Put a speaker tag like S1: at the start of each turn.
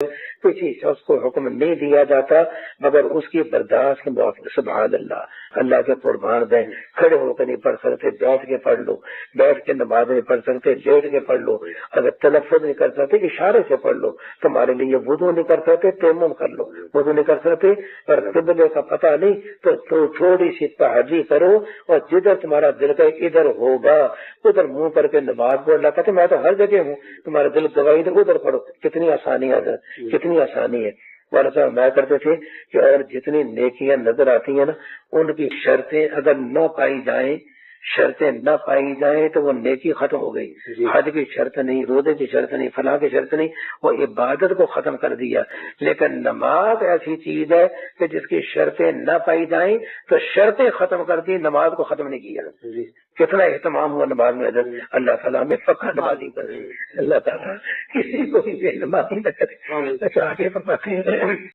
S1: کسی شخص کو حکم نہیں دیا جاتا مگر اس کی برداشت کے موافق۔ سبحان اللہ کے قربان دیں، کھڑے ہو کے نہیں پڑھ سکتے بیٹھ کے پڑھ لو، بیٹھ کے نماز نہیں پڑھ سکتے لیٹ کے پڑھ لو، اگر تلفظ نہیں کر سکتے اشارے سے پڑھ لو، تمہارے لیے وضو نہیں کر سکتے تیمم کر لو، وضو نہیں کر سکتے اور قبلے کا پتہ نہیں تو تھوڑی سی تحری کرو اور جدھر تمہارا دل کا ادھر ہوگا ادھر منہ کر کے نماز پڑھ لا کہتے میں تو ہر جگہ ہوں، تمہارا دل گواہی دے ادھر پڑھو۔ کتنی آسانی ہے، کتنی آسانی ہے۔ مولانا صاحب میں کرتے تھے کہ اور جتنی نیکیاں نظر آتی ہیں نا ان کی شرطیں اگر نہ پائی جائیں، شرطیں نہ پائی جائیں تو وہ نیکی ختم ہو گئی۔ حج کی شرط نہیں، روزے کی شرط نہیں، فلاں کی شرط نہیں، وہ عبادت کو ختم کر دیا۔ لیکن نماز ایسی چیز ہے کہ جس کی شرطیں نہ پائی جائیں تو شرطیں ختم کر دی، نماز کو ختم نہیں کیا۔ کتنا اہتمام ہوا نماز میں، اللہ تعالیٰ میں پکا نمازی کرے، اللہ تعالیٰ کسی کو بھی بے نمازی نہ کرے۔ آگے فرماتے ہیں